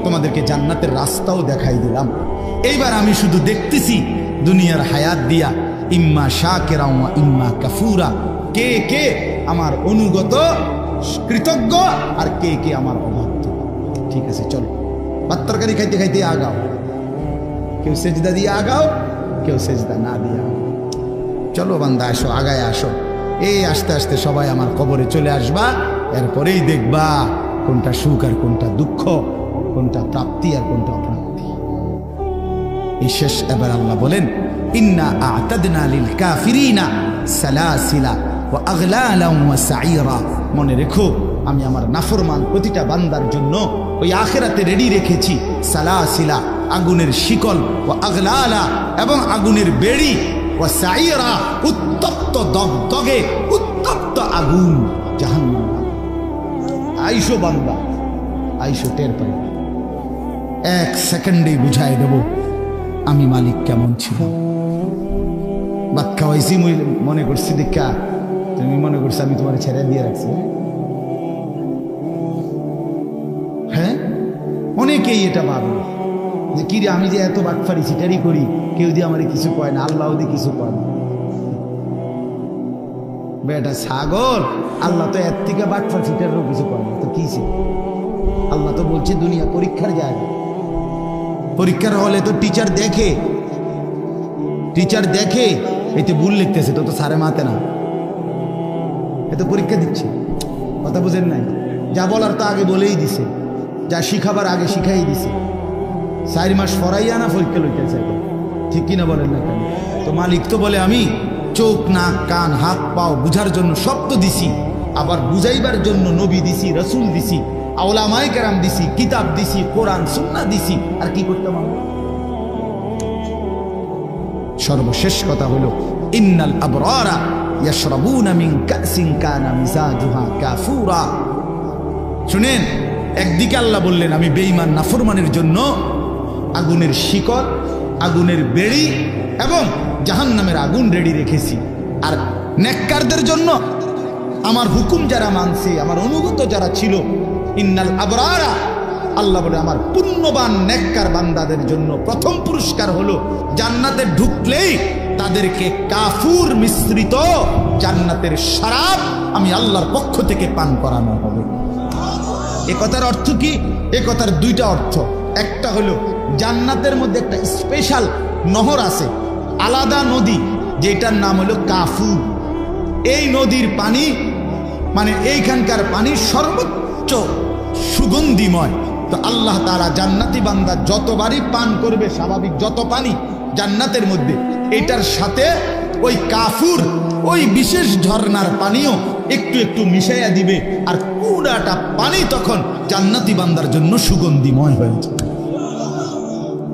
তোমাদেরকে জান্নাতের রাস্তাও দেখাই দিলাম। এইবার আমি শুধু দেখতেছি দুনিয়ার হায়াত দিয়া ইম্মা শাকিরা ওয়া ইম্মা কাফুরা, কে কে আমার অনুগত কৃতজ্ঞ আর কে কে আমার অবাধ্য। ঠিক আছে, চলো ভাত তরকারি খাইতে খাইতে আগাও, কেউ সেজদা দিয়ে আগাও, কেউ সেজদা না দিয়ে আগাও। চলো বান্দা আসো, আগায় আসো। এই আস্তে আস্তে সবাই আমার কবরে চলে আসবা, এরপরেই দেখবা কোনটা সুখ আর কোনটা দুঃখ, কোনটা প্রাপ্তি আর কোনটা অপ্রাপ্তি। এই শেষ এবার আল্লাহ বলেন, ইন্না আ'তাদনা লিল কাফিরিনা সালাসিলা ওয়া আগলালান ওয়া সাঈরা। মনে রেখো, আমি আমার নাফরমান প্রতিটা বান্দার জন্য ওই আখিরাতে রেডি রেখেছি সালাসিলা, আগুনের শিকল, ওয়া আগলালা, এবং আগুনের বেড়ি, ওয়া সাঈরা, উত্তপ্ত দগদগে উত্তপ্ত আগুন জাহান্নাম। আইসো বান্দা, আইসো, টের পাই। এক সেকেন্ডেই বুঝাই দেব আমি মালিক কেমন ছিল। ভাত খাওয়াইছি মনে করছি দেখা, তুমি মনে করছো আমি তোমার ছেড়ে দিয়ে রাখছি। হ্যাঁ, অনেকেই এটা ভাবলো যে কি রে, আমি যে এত বাটফারি সিটারি করি, কেউ দিয়ে আমার কিছু কয় না, আল্লাহ দিয়ে কিছু কয় না। বেটা ছাগল, আল্লাহ তো এর থেকে বাটফার সিটারও কিছু কয় না, তো কি ছিল? আল্লাহ তো বলছে দুনিয়া পরীক্ষার জায়গা। পরীক্ষার হলে তো টিচার দেখে, এতে ভুল লিখতেছে তো সারে মাতে না, এত পরীক্ষা দিচ্ছে। কথা বুঝেন নাই? যা বলার তো আগে বলেই দিছে, যা শিখাবার আগে শিখাই দিছে। 4 মাস পড়াইয়া না পরীক্ষা লইতেছে, ঠিক কিনা বলেন না কেন? তো মালিক তো বলে আমি চোখ, নাক, কান, হাত, পাও বুঝার জন্য সব তো দিছি, আবার বুঝাইবার জন্য নবী দিছি, রসুল দিছি, উলামায়ে কেরাম দিছি, কিতাব দিছি, কোরআন সুন্নাহ দিছি। আর কি করতে হবে? সর্বশেষ কথা হলো, ইন্নাল আবরারা ইয়াশরাবুনা মিন কাসিন কানা মিজাজুহা কাফুরা। শুনেন, একদিকে আল্লাহ বললেন আমি বেঈমান নাফরমানের জন্য আগুনের শিকল, আগুনের বেড়ি এবং জাহান্নামের আগুন রেডি রেখেছি, আর নেককারদের জন্য আমার হুকুম যারা মানছে, আমার অনুগত যারা ছিল, ইন্নাল আবরারা, আল্লাহ বলে আমার পুণ্যবান নেককার বান্দাদের জন্য প্রথম পুরস্কার হলো জান্নাতে ঢুকলেই তাদেরকে কাফুর মিশ্রিত জান্নাতের শরাব আমি আল্লাহর পক্ষ থেকে পান করানো হবে। এ কথার অর্থ কি? এ কথার দুইটা অর্থ। একটা হলো জান্নাতের মধ্যে একটা স্পেশাল নহর আছে, আলাদা নদী, যেটার নাম হলো কাফুর। এই নদীর পানি মানে এইখানকার পানি সর্বোচ্চ সুগন্ধিময়। তো আল্লাহ তাআলা জান্নাতি বান্দা যতবারই পান করবে, স্বাভাবিক যত পানি জান্নাতের মধ্যে, এটার সাথে ওই কাফুর, ওই বিশেষ ঝর্ণার পানিও একটু একটু মিশাইয়া দিবে, আর পুরাটা পানি তখন জান্নাতি বান্দার জন্য সুগন্ধিময় হয়েছে।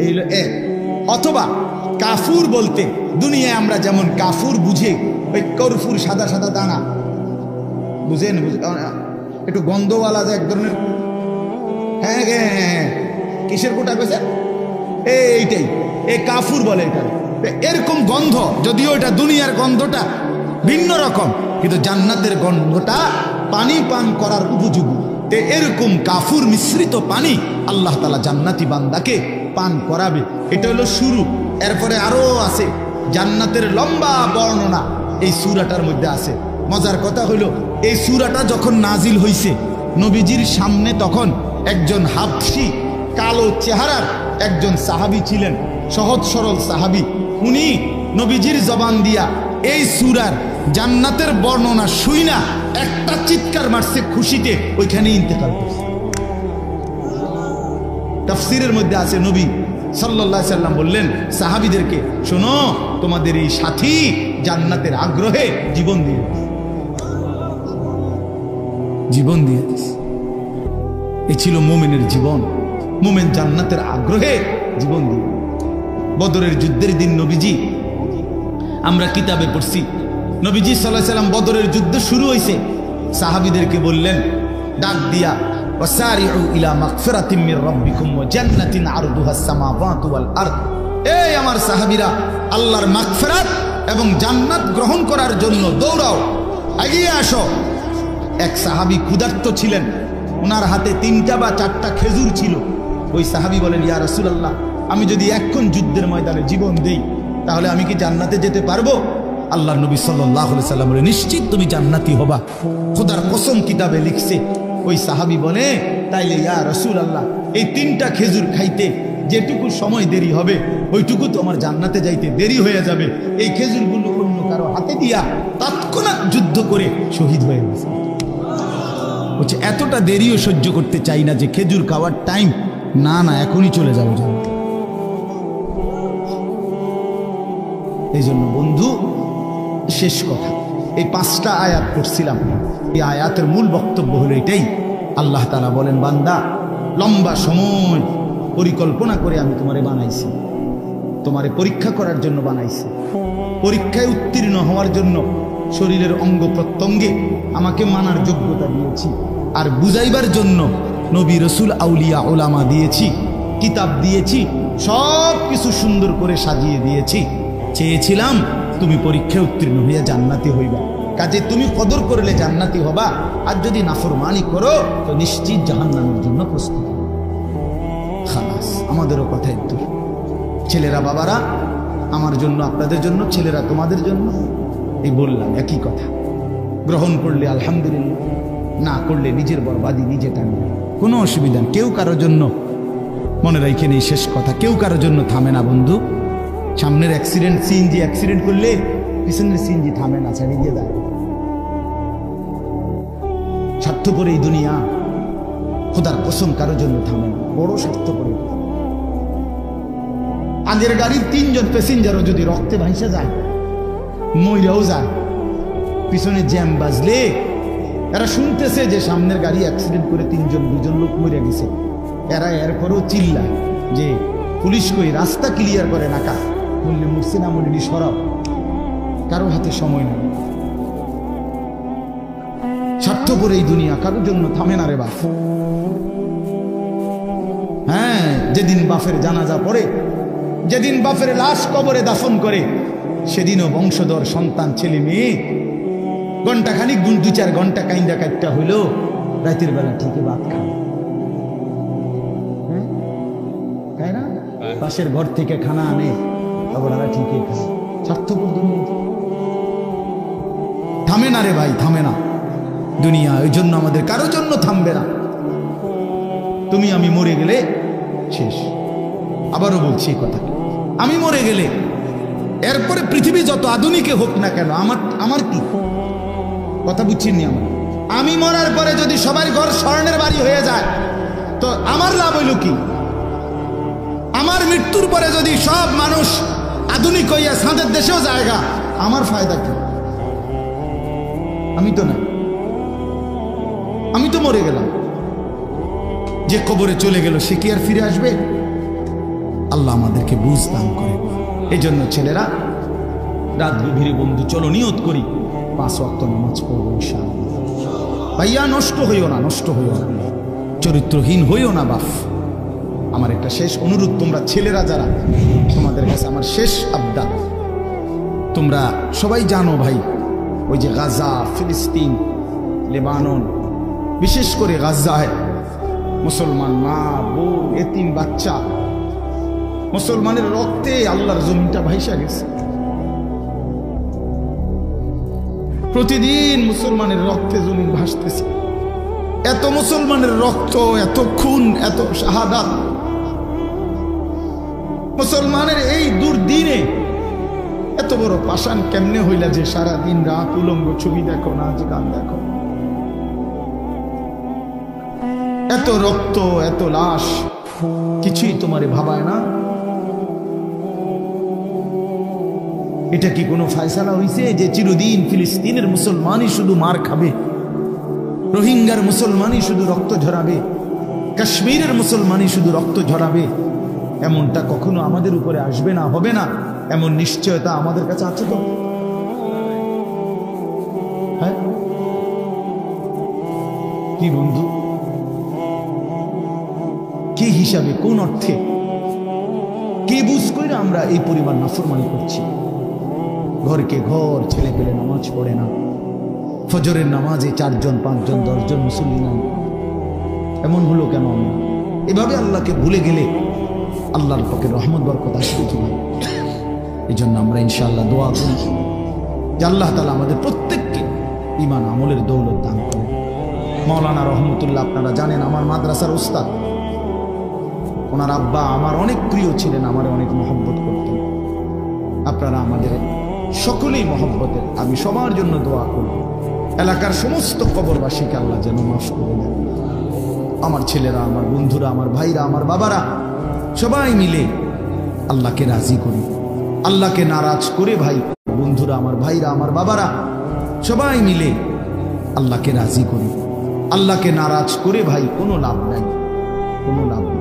এই হলো এক। অথবা কাফুর বলতে দুনিয়ায় আমরা যেমন কাফুর বুঝে, ওই কর্ফুর সাদা সাদা দানা বুঝেন, একটু গন্ধওয়ালা যে এক ধরনের, হ্যাঁ হ্যাঁ, কিসের কোটা পেয়েছে এইটাই, এই কাফুর বলে এটা। এরকম গন্ধ, যদিও এটা দুনিয়ার গন্ধটা ভিন্ন রকম, কিন্তু জান্নাতের গন্ধটা পানি পান করার উপযোগী। এরকম কাফুর মিশ্রিত পানি আল্লাহ তাআলা জান্নাতি বান্দাকে পান করাবে। এটা হলো শুরু। এরপরে আরো আছে জান্নাতের লম্বা বর্ণনা এই সূরাটার মধ্যে আছে। মজার কথা হলো, এই সূরাটা যখন নাজিল হইছে, নবীজির সামনে তখন একজন হাবশী কালো চেহারার একজন সাহাবী ছিলেন, সহজ সরল সাহাবী। উনি নবীজির জবান দিয়া এই সূরার জান্নাতের বর্ণনা শুইনা একটা চিৎকার মারছে খুশিতে, ওইখানে ইন্তেকাল করছে। তাফসীরের মধ্যে আছে নবী সাল্লাল্লাহু আলাইহি সাল্লাম বললেন সাহাবীদেরকে, শোনো, তোমাদের এই সাথী জান্নাতের আগ্রহে জীবন দিয়ে দিয়েছে। এ ছিল মুমিনের জীবন। মুমিন জান্নাতের আগ্রহে জীবন দিয়ে। বদরের যুদ্ধের দিন নবীজি, আমরা কিতাবে পড়ছি, নবীজি সাল্লাল্লাহু আলাইহি সাল্লাম বদরের যুদ্ধ শুরু হয়েছে, সাহাবীদেরকে বললেন ডাক দিয়া, ওয়াসারিউ ইলা মাগফিরাতিম মির রাব্বিকুম ওয়া জান্নাতিন আরদুহাস সামাওয়াতু ওয়াল আরদ। এই আমার সাহাবীরা, আল্লাহর মাগফিরাত এবং জান্নাত গ্রহণ করার জন্য দৌড়াও, এগিয়ে আসো। এক সাহাবী ক্ষুধার্ত ছিলেন, ওনার হাতে 3টা বা 4টা খেজুর ছিল। ওই সাহাবী বলেন, ইয়া রাসূলুল্লাহ, আমি যদি এখন যুদ্ধের ময়দানে জীবন দেই তাহলে আমি কি জান্নাতে যেতে পারবো? আল্লাহর নবী সাল্লাল্লাহু আলাইহি সাল্লাম বলে, নিশ্চিত তুমি জান্নাতি হবা, খোদার কসম কিতাবে লিখছে। ওই সাহাবী বলে, তাইলে ইয়া রাসূলুল্লাহ, এই 3টা খেজুর খাইতে যেটুকু সময় দেরি হবে ওইটুকু তো আমার জান্নাতে যাইতে দেরি হয়ে যাবে। এই খেজুরগুলো অন্য কারো হাতে দিয়া তৎক্ষণাৎ যুদ্ধ করে শহীদ হয়ে গেছে। বলছে এতটা দেরিও সহ্য করতে চাই না যে খেজুর খাওয়ার টাইম, না না এখনই চলে যাবো। এই জন্য বন্ধু, শেষ কথা, এই 5টা আয়াত পড়ছিলাম, এই আয়াতের মূল বক্তব্য হলো এটাই। আল্লাহ তাআলা বলেন, বান্দা, লম্বা সময় পরিকল্পনা করে আমি তোমারে বানাইছি, তোমারে পরীক্ষা করার জন্য বানাইছি। পরীক্ষায় উত্তীর্ণ হওয়ার জন্য শরীরের অঙ্গ প্রত্যঙ্গে আমাকে মানার যোগ্যতা দিয়েছি, আর বুঝাইবার জন্য নবী রসুল আউলিয়া ওলামা দিয়েছি, কিতাব দিয়েছি, সব কিছু সুন্দর করে সাজিয়ে দিয়েছি। চেয়েছিলাম তুমি পরীক্ষায় উত্তীর্ণ হইয়া জান্নাতি হইবা, কাজে তুমি কদর করলে জান্নাতি হবা, আর যদি নাফরমানি করো তো নিশ্চিত জাহান্নামের জন্য প্রস্তুত। খালাস, আমাদেরও কথা একটু। ছেলেরা বাবারা আমার জন্য, আপনাদের জন্য, ছেলেরা তোমাদের জন্য, এই বললাম একই কথা। গ্রহণ করলে আলহামদুলিল্লাহ, না করলে নিজের বরবাদি নিজে টানবে, কোনো অসুবিধা নেই। কেউ কারোর জন্য, মনে রাখেন এই শেষ কথা, কেউ কারোর জন্য থামে না বন্ধু। সামনের অ্যাক্সিডেন্ট, সিএনজি অ্যাক্সিডেন্ট করলে পিছনের সিএনজি থামে না, ছাড়িয়ে দিয়ে দেয়। স্বার্থপর এই দুনিয়া, খোদার কসম কারোর জন্য থামে না, বড় স্বার্থপর। আগের গাড়ির 3জন প্যাসেঞ্জারও যদি রক্তে ভাইসা যায়, মইরাও যায়, পিছনে জ্যাম বাজলে এরা শুনতেছে যে সামনের গাড়ি অ্যাক্সিডেন্ট করে 2জন লোক মরে গেছে, এরা এরপরেও চিল্লায় যে পুলিশ কই, রাস্তা ক্লিয়ার করে না, কা বললে মরছে না মরিনি সরাও। কারো হাতে সময় নেই, স্বার্থপর এই দুনিয়া, কারোর জন্য থামে না রে বাপ। হ্যাঁ, যেদিন বাপের জানাজা পড়ে, যেদিন বাপের লাশ কবরে দাফন করে, সেদিনও বংশধর সন্তান ছেলে মেয়ে ঘন্টাখানিক 2-4 ঘন্টা কাইন্দা কাটটা হইলো, রাতের বেলা ঠিকই ভাত খায়। তাই না? পাশের ঘর থেকে খানা আনে, তখন ওরা ঠিকই খায়। স্বার্থপর দুনিয়া, থামে না রে ভাই, থামে না দুনিয়া। ওই জন্য আমাদের কারোর জন্য থামবে না। তুমি আমি মরে গেলে শেষ। আবারও বলছি এই কথা, আমি মরে গেলে এরপরে পৃথিবী যত আধুনিকে হোক না কেন, আমার কি কথা বুঝছেন? আমি মরার পরে যদি সবার ঘর স্বর্ণের বাড়ি হয়ে যায় তো আমার লাভ হইল কি? আমার মৃত্যুর পরে যদি সব মানুষ আধুনিক হইয়া সাঁদের দেশেও জায়গা, আমার ফায়দা কি? আমি তো না, আমি তো মরে গেলাম। যে কবরে চলে গেল সে কি আর ফিরে আসবে? আল্লাহ আমাদেরকে বুঝ দান করে। এই জন্য ছেলেরা, রাত গভীরে বন্ধু চলো নিয়ত করি 5 ওয়াক্ত নামাজ পড়বো ইনশাআল্লাহ। ভাইয়া নষ্ট হইও না, নষ্ট হইও না, চরিত্রহীন হইও না বাপ। আমার একটা শেষ অনুরোধ, তোমরা ছেলেরা যারা, তোমাদের কাছে আমার শেষ আবদার, তোমরা সবাই জানো ভাই, ওই যে গাজা, ফিলিস্তিন, লেবানন, বিশেষ করে গাজায় মুসলমান মা, বোন, এতিম বাচ্চা, মুসলমানের রক্তে আল্লাহর জমিনটা ভাইসা গেছে। প্রতিদিন মুসলমানের রক্তে জমিন ভাসতেছে। এত মুসলমানের রক্ত, এত খুন, এত শাহাদাত, মুসলমানের এই দুর্দিনে এত বড় পাষাণ কেমনে হইলা যে সারা দিন রাত উলঙ্গ ছবি দেখো, নাচ গান দেখো? এত রক্ত, এত লাশ, কিছুই তোমারে ভাবায় না? এটা কি কোনো ফায়সালা হইছে যে চিরদিন ফিলিস্তিনের মুসলমানই শুধু মার খাবে, রোহিঙ্গার মুসলমানই শুধু রক্ত ঝরাবে, কাশ্মীরের মুসলমানই শুধু রক্ত ঝরাবে? এমনটা কখনো আমাদের উপরে আসবে না, হবে না, এমন নিশ্চয়তা আমাদের কাছে আছে তো? হ্যাঁ কি বন্ধু, কি হিসাবে, কোন অর্থে, কে বুঝ করে আমরা এই পরিমাণ নাফরমানি করছি? ঘরকে ঘর, ছেলে পেলে নামাজ পড়ে না, ফজরের নামাজে 4 জন 5 জন 10 জন মুসল্লি নাই। এমন হলো কেন? আমরা এভাবে আল্লাহকে ভুলে গেলে আল্লাহর পক্ষে রহমত বরকত আসবে কি? এই জন্য আমরা ইনশাআল্লাহ দোয়া করি যে আল্লাহ তাআলা আমাদের প্রত্যেককে ঈমান আমলের দৌলত দান করেন। মাওলানা রহমতুল্লাহ আপনারা জানেন আমার মাদ্রাসার উস্তাদ, ওনার আব্বা আমার অনেক প্রিয় ছিলেন, আমার অনেক মহব্বত করতেন। আপনারা আমাদের সকলেই মহব্বতের, আমি সবার জন্য দোয়া করব এলাকার সমস্ত কবরবাসীকে আল্লাহ যেন মাফ করে দেন। আমার ছেলেরা, আমার বন্ধুরা, আমার ভাইরা, আমার বাবারা সবাই মিলে আল্লাহকে রাজি করি, আল্লাহকে নারাজ করে ভাই বন্ধুরা, আমার ভাইরা, আমার বাবারা সবাই মিলে আল্লাহকে রাজি করি। আল্লাহকে নারাজ করে ভাই কোনো লাভ নাই, কোনো লাভ।